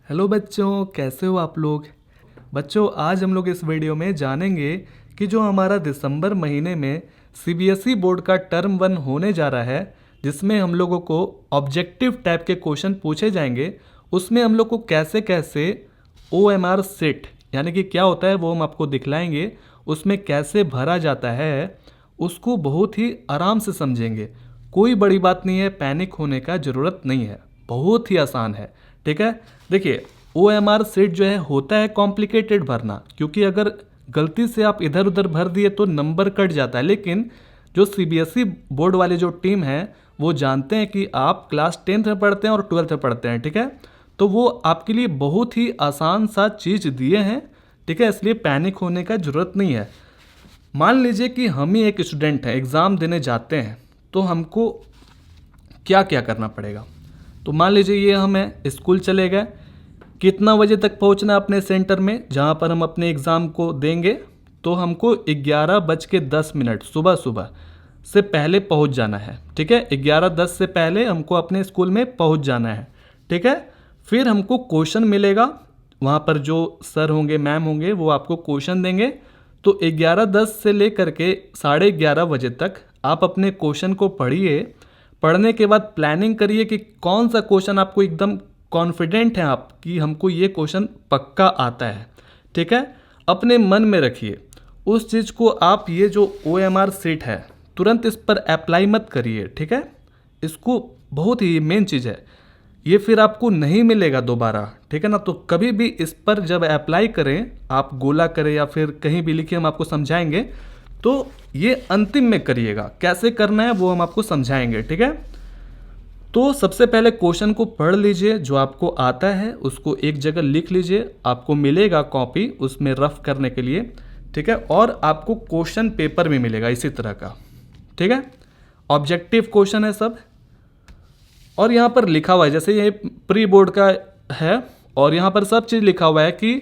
Hello बच्चों, कैसे हो आप लोग। बच्चों, आज हम लोग इस वीडियो में जानेंगे कि जो हमारा दिसंबर महीने में सीबीएसई बोर्ड का टर्म 1 होने जा रहा है, जिसमें हम लोगों को ऑब्जेक्टिव टाइप के क्वेश्चन पूछे जाएंगे, उसमें हम लोग को कैसे कैसे OMR सेट यानी कि क्या होता है वो हम आपको दिखलाएंगे। उसमें कैसे भरा जाता है उसको बहुत ही आराम से समझेंगे। कोई बड़ी बात नहीं है, पैनिक होने का ज़रूरत नहीं है, बहुत ही आसान है। ठीक है, देखिए OMR सेट जो है होता है कॉम्प्लिकेटेड भरना, क्योंकि अगर गलती से आप इधर उधर भर दिए तो नंबर कट जाता है। लेकिन जो सीबीएसई बोर्ड वाले जो टीम है वो जानते हैं कि आप क्लास 10th में पढ़ते हैं और 12th में पढ़ते हैं। ठीक है, तो वो आपके लिए बहुत ही आसान सा चीज़ दिए हैं। ठीक है, इसलिए पैनिक होने का ज़रूरत नहीं है। मान लीजिए कि हम ही एक स्टूडेंट हैं, एग्ज़ाम देने जाते हैं, तो हमको क्या क्या करना पड़ेगा। तो मान लीजिए ये हमें स्कूल चले गए, कितना बजे तक पहुंचना है अपने सेंटर में जहां पर हम अपने एग्ज़ाम को देंगे। तो हमको 11:10 सुबह सुबह से पहले पहुंच जाना है। ठीक है, 11:10 से पहले हमको अपने स्कूल में पहुंच जाना है। ठीक है, फिर हमको क्वेश्चन मिलेगा, वहाँ पर जो सर होंगे मैम होंगे वो आपको क्वेश्चन देंगे। तो 11:10 से लेकर के 11:30 बजे तक आप अपने क्वेश्चन को पढ़िए। पढ़ने के बाद प्लानिंग करिए कि कौन सा क्वेश्चन आपको एकदम कॉन्फिडेंट है आप कि हमको ये क्वेश्चन पक्का आता है। ठीक है, अपने मन में रखिए उस चीज़ को। आप ये जो OMR सेट है तुरंत इस पर अप्लाई मत करिए। ठीक है, इसको बहुत ही मेन चीज़ है, ये फिर आपको नहीं मिलेगा दोबारा। ठीक है ना, तो कभी भी इस पर जब अप्लाई करें, आप गोला करें या फिर कहीं भी लिखिए, हम आपको समझाएंगे। तो ये अंतिम में करिएगा, कैसे करना है वो हम आपको समझाएंगे। ठीक है, तो सबसे पहले क्वेश्चन को पढ़ लीजिए, जो आपको आता है उसको एक जगह लिख लीजिए। आपको मिलेगा कॉपी उसमें रफ करने के लिए। ठीक है, और आपको क्वेश्चन पेपर भी मिलेगा इसी तरह का। ठीक है, ऑब्जेक्टिव क्वेश्चन है सब, और यहाँ पर लिखा हुआ है, जैसे ये प्री बोर्ड का है और यहाँ पर सब चीज़ लिखा हुआ है कि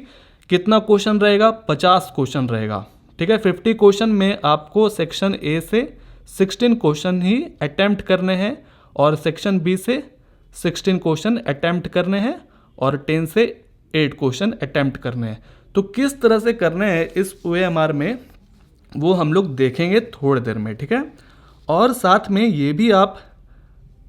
कितना क्वेश्चन रहेगा, 50 क्वेश्चन रहेगा। ठीक है, 50 क्वेश्चन में आपको सेक्शन ए से 16 क्वेश्चन ही अटैम्प्ट करने हैं और सेक्शन बी से 16 क्वेश्चन अटैम्प्ट करने हैं और 10 से 8 क्वेश्चन अटैम्प्ट करने हैं। तो किस तरह से करने हैं इस OMR में वो हम लोग देखेंगे थोड़ी देर में। ठीक है, और साथ में ये भी आप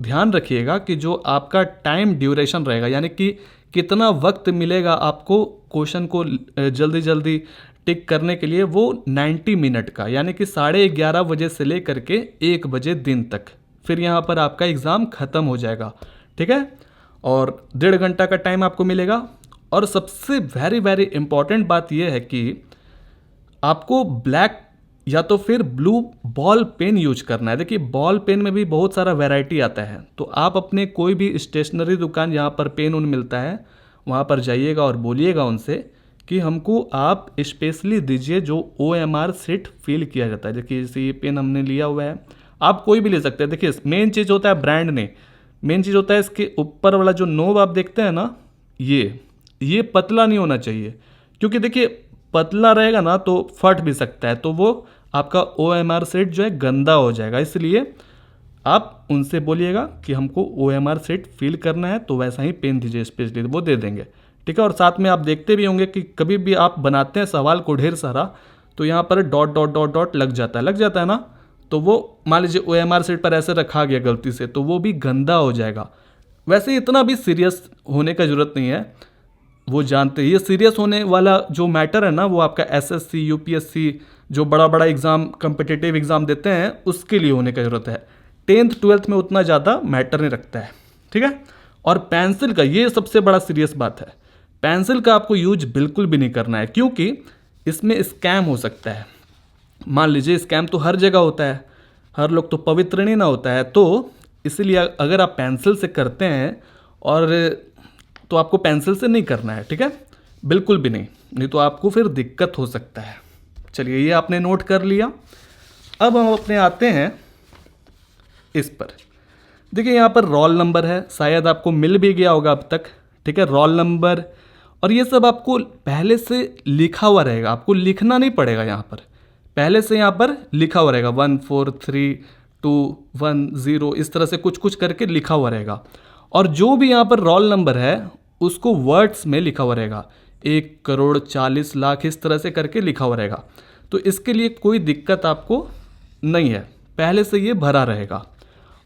ध्यान रखिएगा कि जो आपका टाइम ड्यूरेशन रहेगा, यानी कि कितना वक्त मिलेगा आपको क्वेश्चन को जल्दी जल्दी टिक करने के लिए, वो 90 मिनट का, यानी कि 11:30 बजे से लेकर के 1 बजे दिन तक। फिर यहाँ पर आपका एग्ज़ाम ख़त्म हो जाएगा। ठीक है, और 1.5 घंटा का टाइम आपको मिलेगा। और सबसे वेरी वेरी इंपॉर्टेंट बात यह है कि आपको ब्लैक या तो फिर ब्लू बॉल पेन यूज करना है। देखिए बॉल पेन में भी बहुत सारा वैरायटी आता है, तो आप अपने कोई भी स्टेशनरी दुकान जहाँ पर पेन उन मिलता है वहाँ पर जाइएगा और बोलिएगा उनसे कि हमको आप स्पेशली दीजिए जो OMR सेट फिल किया जाता है। देखिए जैसे ये पेन हमने लिया हुआ है, आप कोई भी ले सकते हैं। देखिए मेन चीज़ होता है ब्रांड ने, मेन चीज़ होता है इसके ऊपर वाला जो नोब आप देखते हैं ना, ये पतला नहीं होना चाहिए, क्योंकि देखिए पतला रहेगा ना तो फट भी सकता है, तो वो आपका OMR सेट जो है गंदा हो जाएगा। इसलिए आप उनसे बोलिएगा कि हमको OMR सेट फिल करना है, तो वैसा ही पेन दीजिए स्पेशली, वो दे देंगे। ठीक है, और साथ में आप देखते भी होंगे कि कभी भी आप बनाते हैं सवाल को ढेर सारा, तो यहाँ पर डॉट डॉट डॉट डॉट लग जाता है ना, तो वो मान लीजिए OMR सेट पर ऐसे रखा गया गलती से, तो वो भी गंदा हो जाएगा। वैसे इतना भी सीरियस होने का ज़रूरत नहीं है, वो जानते हैं। ये सीरियस होने वाला जो मैटर है ना, वो आपका SSC UPSC जो बड़ा बड़ा एग्ज़ाम कम्पिटिटिव एग्ज़ाम देते हैं उसके लिए होने का ज़रूरत है। 10th 12th में उतना ज़्यादा मैटर नहीं रखता है। ठीक है, और पेंसिल का ये सबसे बड़ा सीरियस बात है, पेंसिल का आपको यूज बिल्कुल भी नहीं करना है, क्योंकि इसमें स्कैम हो सकता है। मान लीजिए स्कैम तो हर जगह होता है, हर लोग तो पवित्र नहीं ना होता है, तो इसलिए अगर आप पेंसिल से करते हैं और तो आपको पेंसिल से नहीं करना है। ठीक है, बिल्कुल भी नहीं तो आपको फिर दिक्कत हो सकता है। चलिए ये आपने नोट कर लिया। अब हम अपने आते हैं इस पर। देखिए यहाँ पर रोल नंबर है, शायद आपको मिल भी गया होगा अब तक। ठीक है, रोल नंबर और ये सब आपको पहले से लिखा हुआ रहेगा, आपको लिखना नहीं पड़ेगा। यहाँ पर पहले से यहाँ पर लिखा हुआ रहेगा 1 4 3 2 1 0, इस तरह से कुछ कुछ करके लिखा हुआ रहेगा। और जो भी यहाँ पर रोल नंबर है उसको वर्ड्स में लिखा हुआ रहेगा, 1,40,00,000 इस तरह से करके लिखा हुआ रहेगा। तो इसके लिए कोई दिक्कत आपको नहीं है, पहले से ये भरा रहेगा।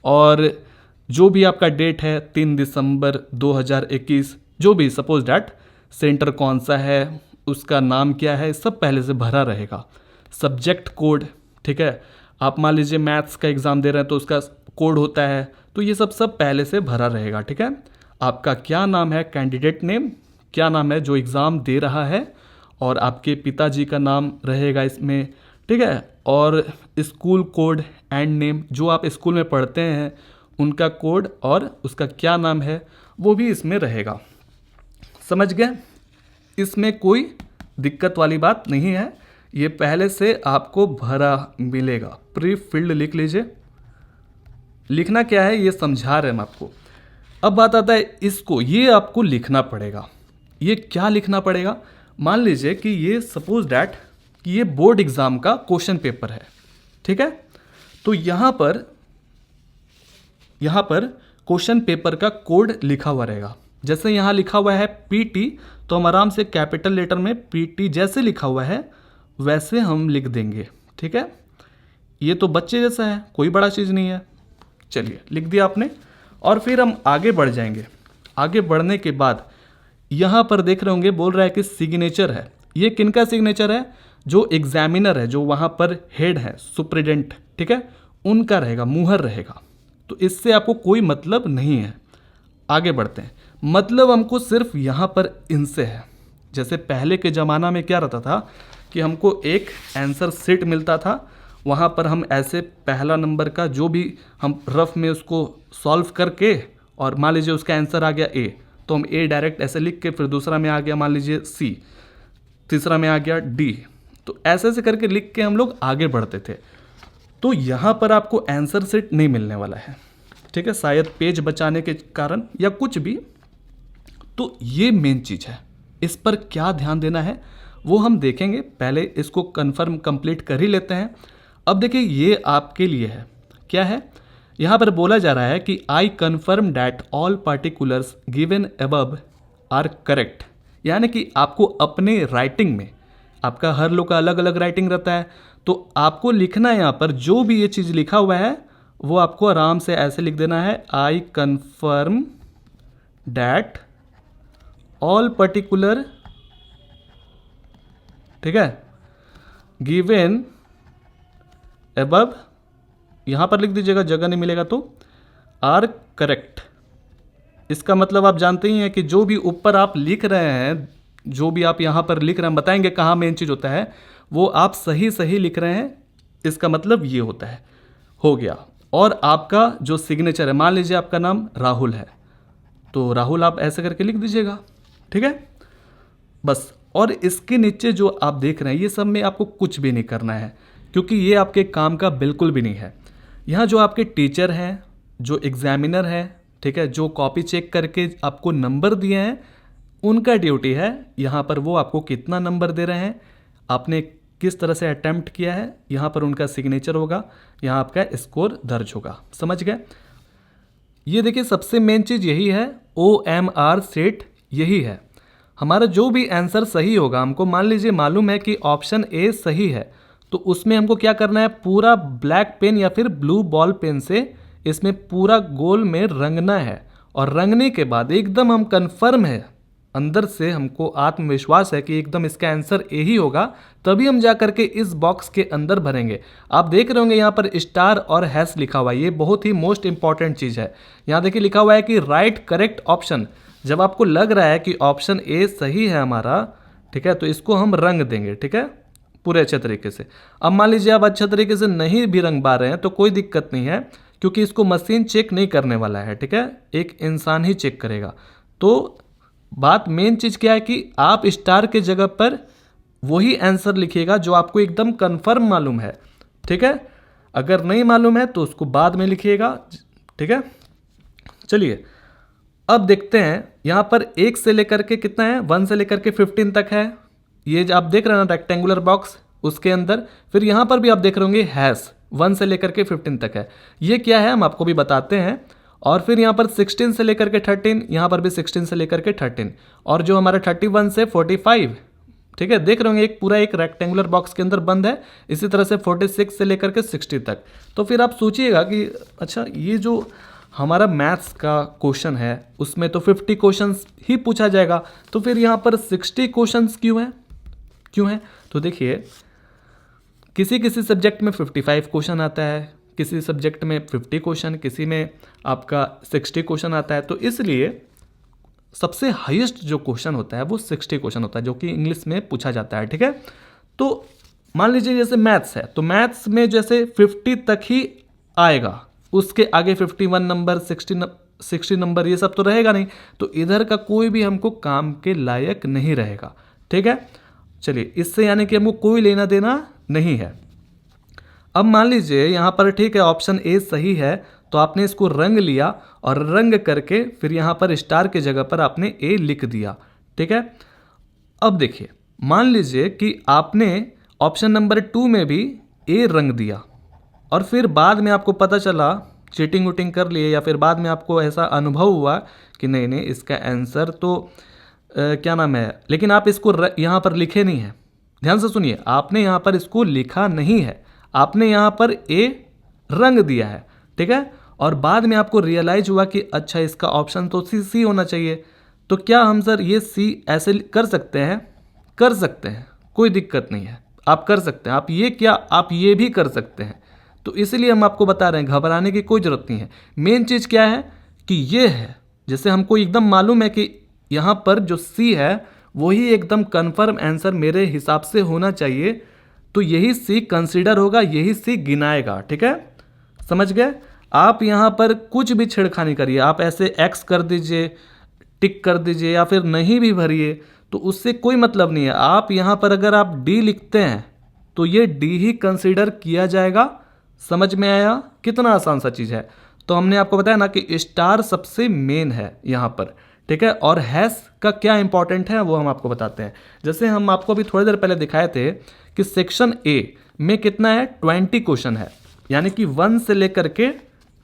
और जो भी आपका डेट है 3 दिसंबर 2021, जो भी सपोज डैट, सेंटर कौन सा है, उसका नाम क्या है, सब पहले से भरा रहेगा। सब्जेक्ट कोड, ठीक है, आप मान लीजिए मैथ्स का एग्ज़ाम दे रहे हैं तो उसका कोड होता है, तो ये सब पहले से भरा रहेगा, ठीक है। आपका क्या नाम है, कैंडिडेट नेम, क्या नाम है जो एग्ज़ाम दे रहा है, और आपके पिताजी का नाम रहेगा इसमें, ठीक है। और स्कूल कोड एंड नेम, जो आप स्कूल में पढ़ते हैं उनका कोड और उसका क्या नाम है वो भी इसमें रहेगा। समझ गए? इसमें कोई दिक्कत वाली बात नहीं है, ये पहले से आपको भरा मिलेगा। प्री फिल्ड लिख लीजिए। लिखना क्या है ये समझा रहे हैं हम आपको। अब बात आता है इसको, ये आपको लिखना पड़ेगा। ये क्या लिखना पड़ेगा? मान लीजिए कि ये सपोज डैट कि ये बोर्ड एग्जाम का क्वेश्चन पेपर है, ठीक है। तो यहाँ पर क्वेश्चन पेपर का कोड लिखा हुआ रहेगा। जैसे यहाँ लिखा हुआ है पीटी, तो हम आराम से कैपिटल लेटर में पीटी जैसे लिखा हुआ है वैसे हम लिख देंगे, ठीक है। ये तो बच्चे जैसा है, कोई बड़ा चीज़ नहीं है। चलिए लिख दिया आपने, और फिर हम आगे बढ़ जाएंगे। आगे बढ़ने के बाद यहाँ पर देख रहे होंगे बोल रहा है कि सिग्नेचर है। ये किनका सिग्नेचर है? जो एग्जामिनर है, जो वहाँ पर हेड है, सुप्रिटेंडेंट, ठीक है, उनका रहेगा, मुहर रहेगा। तो इससे आपको कोई मतलब नहीं है। आगे बढ़ते हैं। मतलब हमको सिर्फ यहाँ पर इनसे है। जैसे पहले के ज़माना में क्या रहता था कि हमको एक आंसर सीट मिलता था, वहाँ पर हम ऐसे पहला नंबर का जो भी हम रफ में उसको सॉल्व करके, और मान लीजिए उसका आंसर आ गया ए, तो हम ए डायरेक्ट ऐसे लिख के, फिर दूसरा में आ गया मान लीजिए सी, तीसरा में आ गया डी, तो ऐसे ऐसे करके लिख के हम लोग आगे बढ़ते थे। तो यहाँ पर आपको आंसर सीट नहीं मिलने वाला है, ठीक है, शायद पेज बचाने के कारण या कुछ भी। तो ये मेन चीज़ है, इस पर क्या ध्यान देना है वो हम देखेंगे। पहले इसको कंफर्म कंप्लीट कर ही लेते हैं। अब देखिए ये आपके लिए है, क्या है, यहाँ पर बोला जा रहा है कि I confirm that all particulars given above are correct. यानी कि आपको अपने राइटिंग में, आपका हर लोग का अलग अलग राइटिंग रहता है, तो आपको लिखना है यहाँ पर जो भी ये चीज़ लिखा हुआ है वो आपको आराम से ऐसे लिख देना है, आई कन्फर्म डैट ऑल पर्टिकुलर, ठीक है, गिवन अबव, यहाँ पर लिख दीजिएगा, जगह नहीं मिलेगा तो, आर करेक्ट। इसका मतलब आप जानते ही हैं कि जो भी ऊपर आप लिख रहे हैं, जो भी आप यहाँ पर लिख रहे हैं, बताएंगे कहाँ मेन चीज़ होता है, वो आप सही सही लिख रहे हैं, इसका मतलब ये होता है। हो गया। और आपका जो सिग्नेचर है, मान लीजिए आपका नाम राहुल है, तो राहुल आप ऐसे करके लिख दीजिएगा, ठीक है, बस। और इसके नीचे जो आप देख रहे हैं ये सब में आपको कुछ भी नहीं करना है, क्योंकि ये आपके काम का बिल्कुल भी नहीं है। यहाँ जो आपके टीचर हैं, जो एग्जामिनर है, ठीक है, जो कॉपी चेक करके आपको नंबर दिए हैं, उनका ड्यूटी है यहाँ पर वो आपको कितना नंबर दे रहे हैं, आपने किस तरह से अटेम्प्ट किया है, यहाँ पर उनका सिग्नेचर होगा, यहाँ आपका स्कोर दर्ज होगा। समझ गए? ये देखिए सबसे मेन चीज़ यही है, OMR सेट यही है। हमारा जो भी आंसर सही होगा, हमको मान लीजिए मालूम है कि ऑप्शन ए सही है, तो उसमें हमको क्या करना है, पूरा ब्लैक पेन या फिर ब्लू बॉल पेन से इसमें पूरा गोल में रंगना है। और रंगने के बाद एकदम हम कंफर्म है, अंदर से हमको आत्मविश्वास है कि एकदम इसका आंसर ए ही होगा, तभी हम जा करके इस बॉक्स के अंदर भरेंगे। आप देख रहे होंगे यहाँ पर स्टार और हैश लिखा हुआ है, ये बहुत ही मोस्ट इंपॉर्टेंट चीज़ है। यहाँ देखिए लिखा हुआ है कि राइट करेक्ट ऑप्शन। जब आपको लग रहा है कि ऑप्शन ए सही है हमारा, ठीक है, तो इसको हम रंग देंगे, ठीक है, पूरे अच्छे तरीके से। अब मान लीजिए आप अच्छे तरीके से नहीं भी रंग पा रहे हैं तो कोई दिक्कत नहीं है, क्योंकि इसको मशीन चेक नहीं करने वाला है, ठीक है, एक इंसान ही चेक करेगा। तो बात मेन चीज़ क्या है कि आप स्टार के जगह पर वही आंसर लिखिएगा जो आपको एकदम कंफर्म मालूम है, ठीक है। अगर नहीं मालूम है तो उसको बाद में लिखिएगा, ठीक है। चलिए अब देखते हैं, यहाँ पर 1 से लेकर के कितना है, 1 से लेकर के 15 तक है। ये जो आप देख रहे हैं ना रेक्टेंगुलर बॉक्स, उसके अंदर फिर यहाँ पर भी आप देख रहे होंगे हैश 1 से लेकर के 15 तक है। ये क्या है हम आपको भी बताते हैं। और फिर यहाँ पर 16 से लेकर के 13, यहाँ पर भी 16 से लेकर के 13, और जो हमारा 31 से 45, ठीक है, देख रहे होंगे एक पूरा एक रेक्टेंगुलर बॉक्स के अंदर बंद है। इसी तरह से 46 से लेकर के 60 तक। तो फिर आप सोचिएगा कि अच्छा ये जो हमारा मैथ्स का क्वेश्चन है उसमें तो 50 क्वेश्चंस ही पूछा जाएगा, तो फिर यहाँ पर 60 क्वेश्चंस क्यों है? तो देखिए किसी किसी सब्जेक्ट में 55 क्वेश्चन आता है, किसी सब्जेक्ट में 50 क्वेश्चन, किसी में आपका 60 क्वेश्चन आता है। तो इसलिए सबसे हाईएस्ट जो क्वेश्चन होता है वो 60 क्वेश्चन होता है, जो कि इंग्लिश में पूछा जाता है, ठीक है। तो मान लीजिए जैसे मैथ्स है, तो मैथ्स में जैसे 50 तक ही आएगा, उसके आगे 51 नंबर 60 नंबर ये सब तो रहेगा नहीं, तो इधर का कोई भी हमको काम के लायक नहीं रहेगा, ठीक है। चलिए, इससे यानी कि हमको कोई लेना देना नहीं है। अब मान लीजिए यहाँ पर ठीक है ऑप्शन ए सही है, तो आपने इसको रंग लिया और रंग करके फिर यहाँ पर स्टार की जगह पर आपने ए लिख दिया, ठीक है। अब देखिए मान लीजिए कि आपने ऑप्शन नंबर 2 में भी ए रंग दिया और फिर बाद में आपको पता चला, चीटिंग वूटिंग कर लिए या फिर बाद में आपको ऐसा अनुभव हुआ कि नहीं इसका आंसर तो क्या नाम है, लेकिन आप इसको यहाँ पर लिखे नहीं है। ध्यान से सुनिए, आपने यहाँ पर इसको लिखा नहीं है, आपने यहाँ पर ए रंग दिया है, ठीक है। और बाद में आपको रियलाइज हुआ कि अच्छा इसका ऑप्शन तो सी होना चाहिए। तो क्या हम सर ये सी ऐसे कर सकते हैं? कर सकते हैं, कोई दिक्कत नहीं है, आप कर सकते हैं। आप ये क्या, आप ये भी कर सकते हैं। तो इसलिए हम आपको बता रहे हैं, घबराने की कोई ज़रूरत नहीं है। मेन चीज़ क्या है कि ये है, जैसे हमको एकदम मालूम है कि यहाँ पर जो सी है वही एकदम कन्फर्म आंसर मेरे हिसाब से होना चाहिए, तो यही सी कंसीडर होगा, यही सी गिनाएगा, ठीक है। समझ गए? आप यहाँ पर कुछ भी छेड़खानी करिए, आप ऐसे एक्स कर दीजिए, टिक कर दीजिए या फिर नहीं भी भरिए, तो उससे कोई मतलब नहीं है। आप यहाँ पर अगर आप डी लिखते हैं तो ये डी ही कंसीडर किया जाएगा। समझ में आया? कितना आसान सा चीज़ है। तो हमने आपको बताया ना कि स्टार सबसे मेन है यहाँ पर, ठीक है। और हैश का क्या इंपॉर्टेंट है वो हम आपको बताते हैं। जैसे हम आपको अभी थोड़ी देर पहले दिखाए थे कि सेक्शन ए में कितना है, 20 क्वेश्चन है, यानी कि 1 से लेकर के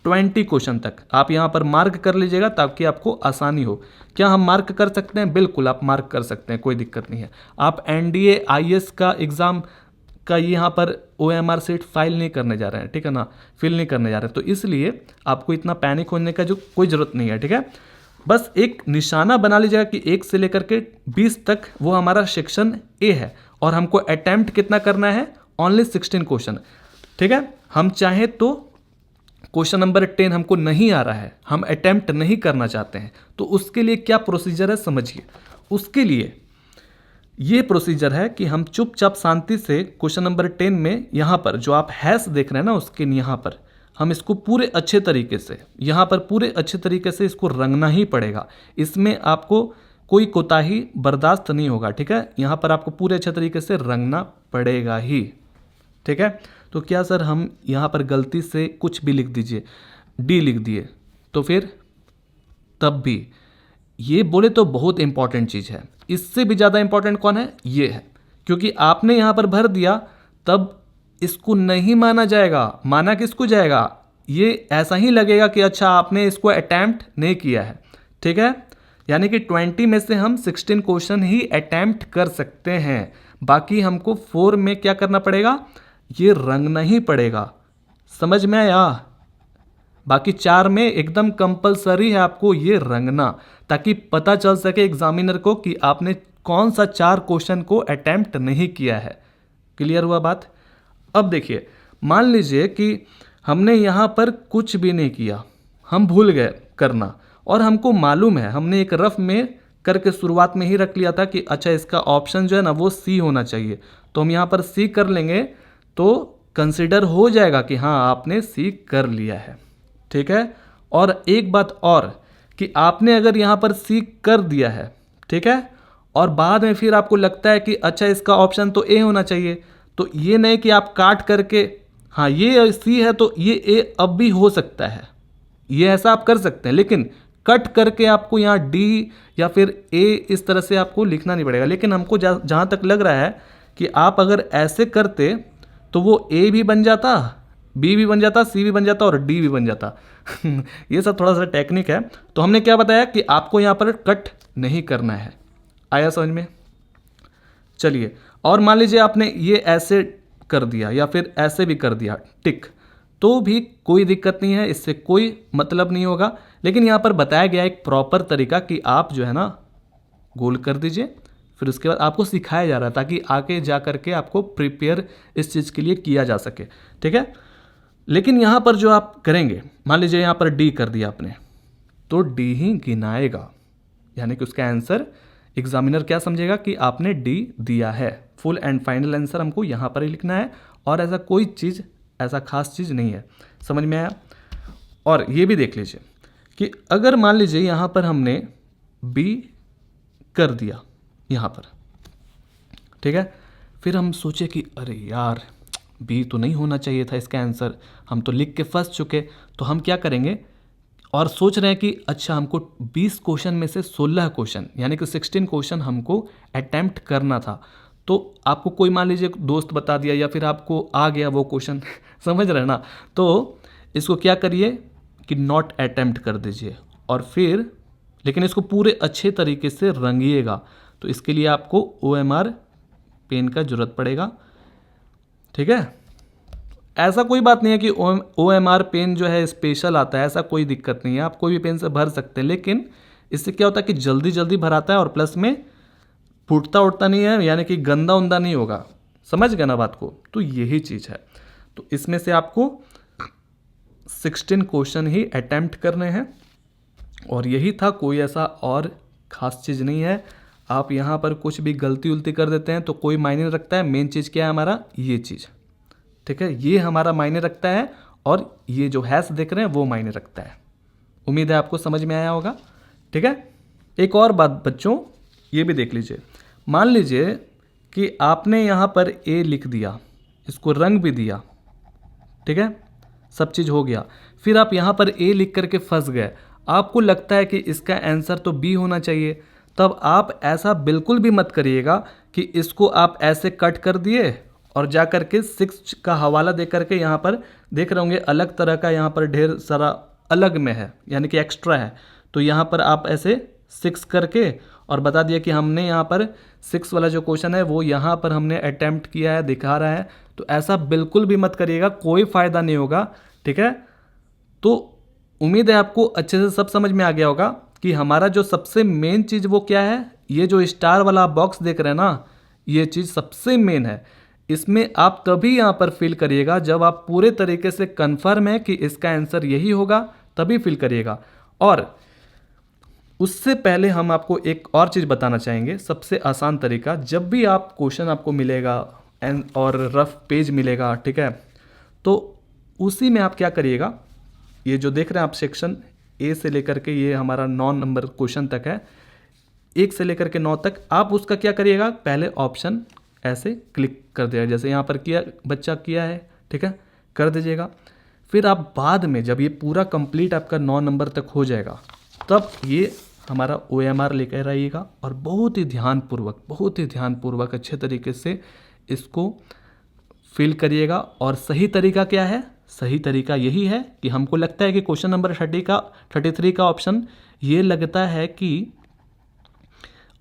20 क्वेश्चन तक। आप यहाँ पर मार्क कर लीजिएगा ताकि आपको आसानी हो। क्या हम मार्क कर सकते हैं? बिल्कुल आप मार्क कर सकते हैं, कोई दिक्कत नहीं है। आप NDA IAS का एग्ज़ाम का यहाँ पर OMR सीट फाइल नहीं करने जा रहे हैं, ठीक है ना, फिल नहीं करने जा रहे हैं, तो इसलिए आपको इतना पैनिक होने का जो कोई ज़रूरत नहीं है, ठीक है। बस एक निशाना बना लीजिएगा कि 1 से लेकर के 20 तक वो हमारा सेक्शन ए है, और हमको अटैम्प्ट कितना करना है, ओनली 16 क्वेश्चन, ठीक है। हम चाहे तो क्वेश्चन नंबर 10 हमको नहीं आ रहा है, हम अटैम्प्ट नहीं करना चाहते हैं, तो उसके लिए क्या प्रोसीजर है समझिए। उसके लिए ये प्रोसीजर है कि हम चुपचाप शांति से क्वेश्चन नंबर 10 में यहाँ पर जो आप हैश देख रहे हैं ना, उसके यहाँ पर हम इसको पूरे अच्छे तरीके से, यहाँ पर पूरे अच्छे तरीके से इसको रंगना ही पड़ेगा। इसमें आपको कोई कोताही बर्दाश्त नहीं होगा, ठीक है। यहाँ पर आपको पूरे अच्छे तरीके से रंगना पड़ेगा ही, ठीक है। तो क्या सर हम यहाँ पर गलती से कुछ भी लिख दीजिए, डी लिख दिए, तो फिर तब भी ये बोले तो बहुत इंपॉर्टेंट चीज़ है। इससे भी ज़्यादा इंपॉर्टेंट कौन है? ये है, क्योंकि आपने यहाँ पर भर दिया तब इसको नहीं माना जाएगा। माना किसको जाएगा? ये ऐसा ही लगेगा कि अच्छा आपने इसको अटैम्प्ट नहीं किया है, ठीक है। यानी कि 20 में से हम 16 क्वेश्चन ही अटैम्प्ट कर सकते हैं, बाकी हमको 4 में क्या करना पड़ेगा, ये रंगना ही पड़ेगा। समझ में आया? बाकी 4 में एकदम कंपलसरी है आपको ये रंगना, ताकि पता चल सके एग्जामिनर को कि आपने कौन सा 4 क्वेश्चन को अटैम्प्ट नहीं किया है। क्लियर हुआ बात? अब देखिए, मान लीजिए कि हमने यहाँ पर कुछ भी नहीं किया, हम भूल गए करना, और हमको मालूम है, हमने एक रफ में करके शुरुआत में ही रख लिया था कि अच्छा इसका ऑप्शन जो है ना वो सी होना चाहिए, तो हम यहाँ पर सी कर लेंगे तो कंसिडर हो जाएगा कि हाँ आपने सी कर लिया है, ठीक है। और एक बात और कि आपने अगर यहाँ पर सी कर दिया है, ठीक है, और बाद में फिर आपको लगता है कि अच्छा इसका ऑप्शन तो ए होना चाहिए, तो ये नहीं कि आप काट करके हाँ ये सी है तो ये ए अब भी हो सकता है, ये ऐसा आप कर सकते हैं, लेकिन कट करके आपको यहाँ डी या फिर ए इस तरह से आपको लिखना नहीं पड़ेगा। लेकिन हमको जहाँ तक लग रहा है कि आप अगर ऐसे करते तो वो ए भी बन जाता, बी भी बन जाता, सी भी बन जाता और डी भी बन जाता। ये सब थोड़ा सा टेक्निक है। तो हमने क्या बताया कि आपको यहाँ पर कट नहीं करना है। आया समझ में? चलिए, और मान लीजिए आपने ये ऐसे कर दिया या फिर ऐसे भी कर दिया टिक, तो भी कोई दिक्कत नहीं है, इससे कोई मतलब नहीं होगा। लेकिन यहाँ पर बताया गया एक प्रॉपर तरीका कि आप जो है ना गोल कर दीजिए, फिर उसके बाद आपको सिखाया जा रहा है ताकि आगे जा करके आपको प्रिपेयर इस चीज़ के लिए किया जा सके। ठीक है, लेकिन यहाँ पर जो आप करेंगे, मान लीजिए यहाँ पर डी कर दिया आपने, तो डी ही गिनाएगा, यानी कि उसका आंसर एग्जामिनर क्या समझेगा कि आपने डी दिया है। फुल एंड फाइनल आंसर हमको यहाँ पर ही लिखना है, और ऐसा कोई चीज़, ऐसा खास चीज़ नहीं है। समझ में आया? और ये भी देख लीजिए कि अगर मान लीजिए यहाँ पर हमने बी कर दिया यहाँ पर, ठीक है, फिर हम सोचे कि अरे यार बी तो नहीं होना चाहिए था इसका आंसर, हम तो लिख के फंस चुके। तो हम क्या करेंगे, और सोच रहे हैं कि अच्छा हमको 20 क्वेश्चन में से 16 क्वेश्चन यानी कि 16 क्वेश्चन हमको अटैम्प्ट करना था। तो आपको कोई मान लीजिए दोस्त बता दिया या फिर आपको आ गया वो क्वेश्चन समझ रहे हैं ना, तो इसको क्या करिए कि नॉट अटैम्प्ट कर दीजिए, और फिर लेकिन इसको पूरे अच्छे तरीके से रंगिएगा। तो इसके लिए आपको OMR पेन का ज़रूरत पड़ेगा। ठीक है, ऐसा कोई बात नहीं है कि OMR पेन जो है स्पेशल आता है, ऐसा कोई दिक्कत नहीं है, आप कोई भी पेन से भर सकते हैं। लेकिन इससे क्या होता है कि जल्दी जल्दी भराता है और प्लस में फूटता उठता नहीं है, यानी कि गंदा उंदा नहीं होगा। समझ गए ना बात को? तो यही चीज़ है। तो इसमें से आपको 16 क्वेश्चन ही अटैम्प्ट करने हैं, और यही था, कोई ऐसा और ख़ास चीज़ नहीं है। आप यहाँ पर कुछ भी गलती उल्टी कर देते हैं तो कोई मायने नहीं रखता है। मेन चीज़ क्या है हमारा, ये चीज़, ठीक है, ये हमारा मायने रखता है, और ये जो हैश देख रहे हैं वो मायने रखता है। उम्मीद है आपको समझ में आया होगा। ठीक है, एक और बात बच्चों, ये भी देख लीजिए। मान लीजिए कि आपने यहाँ पर ए लिख दिया, इसको रंग भी दिया, ठीक है, सब चीज़ हो गया, फिर आप यहाँ पर ए लिख करके फंस गए। आपको लगता है कि इसका आंसर तो बी होना चाहिए, तब आप ऐसा बिल्कुल भी मत करिएगा कि इसको आप ऐसे कट कर दिए और जा कर के 6 का हवाला दे करके यहाँ पर देख रहे होंगे अलग तरह का, यहाँ पर ढेर सारा अलग में है, यानी कि एक्स्ट्रा है। तो यहाँ पर आप ऐसे 6 करके और बता दिया कि हमने यहाँ पर 6 वाला जो क्वेश्चन है वो यहाँ पर हमने अटैम्प्ट किया है, दिखा रहा है। तो ऐसा बिल्कुल भी मत करिएगा, कोई फ़ायदा नहीं होगा। ठीक है, तो उम्मीद है आपको अच्छे से सब समझ में आ गया होगा कि हमारा जो सबसे मेन चीज़ वो क्या है। ये जो स्टार वाला बॉक्स देख रहे हैं ना, ये चीज़ सबसे मेन है। इसमें आप तभी यहाँ पर फिल करिएगा जब आप पूरे तरीके से कंफर्म है कि इसका आंसर यही होगा, तभी फिल करिएगा। और उससे पहले हम आपको एक और चीज़ बताना चाहेंगे, सबसे आसान तरीका। जब भी आप क्वेश्चन आपको मिलेगा और रफ पेज मिलेगा, ठीक है, तो उसी में आप क्या करिएगा, ये जो देख रहे हैं आप सेक्शन ए से लेकर के ये हमारा 9 नंबर क्वेश्चन तक है, 1 से लेकर के 9 तक, आप उसका क्या करिएगा, पहले ऑप्शन ऐसे क्लिक कर दिया, जैसे यहाँ पर किया बच्चा किया है, ठीक है, कर दीजिएगा। फिर आप बाद में जब ये पूरा कंप्लीट आपका 9 नंबर तक हो जाएगा, तब ये हमारा OMR लेकर आइएगा और बहुत ही ध्यानपूर्वक अच्छे तरीके से इसको फिल करिएगा। और सही तरीका क्या है, सही तरीका यही है कि हमको लगता है कि क्वेश्चन नंबर 33 का ऑप्शन ये लगता है कि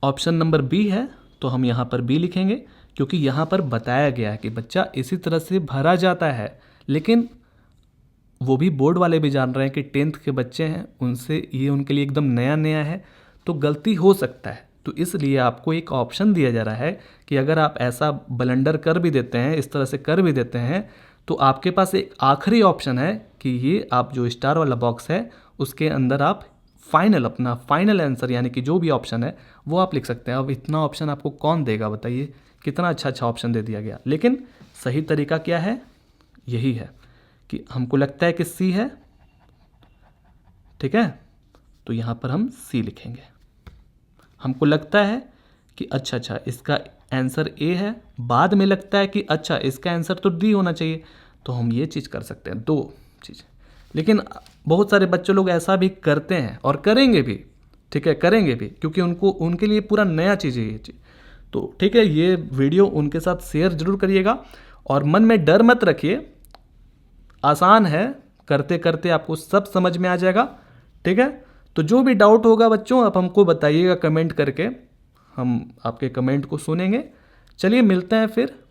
ऑप्शन नंबर बी है, तो हम यहाँ पर बी लिखेंगे, क्योंकि यहाँ पर बताया गया है कि बच्चा इसी तरह से भरा जाता है। लेकिन वो भी बोर्ड वाले भी जान रहे हैं कि 10th के बच्चे हैं, उनसे ये उनके लिए एकदम नया है, तो गलती हो सकता है। तो इसलिए आपको एक ऑप्शन दिया जा रहा है कि अगर आप ऐसा ब्लंडर कर भी देते हैं, इस तरह से कर भी देते हैं, तो आपके पास एक आखिरी ऑप्शन है कि ये आप जो स्टार वाला बॉक्स है उसके अंदर आप अपना फाइनल आंसर यानी कि जो भी ऑप्शन है वो आप लिख सकते हैं। अब इतना ऑप्शन आपको कौन देगा बताइए, कितना अच्छा ऑप्शन दे दिया गया। लेकिन सही तरीका क्या है, यही है कि हमको लगता है कि सी है, ठीक है, तो यहाँ पर हम सी लिखेंगे। हमको लगता है कि अच्छा इसका आंसर ए है, बाद में लगता है कि अच्छा इसका आंसर तो डी होना चाहिए, तो हम ये चीज़ कर सकते हैं, 2 चीज़। लेकिन बहुत सारे बच्चे लोग ऐसा भी करते हैं और करेंगे भी, ठीक है, करेंगे भी, क्योंकि उनके लिए पूरा नया चीज़ है ये चीज़। तो ठीक है, ये वीडियो उनके साथ शेयर जरूर करिएगा और मन में डर मत रखिए, आसान है, करते करते आपको सब समझ में आ जाएगा। ठीक है, तो जो भी डाउट होगा बच्चों आप हमको बताइएगा कमेंट करके, हम आपके कमेंट को सुनेंगे। चलिए मिलते हैं फिर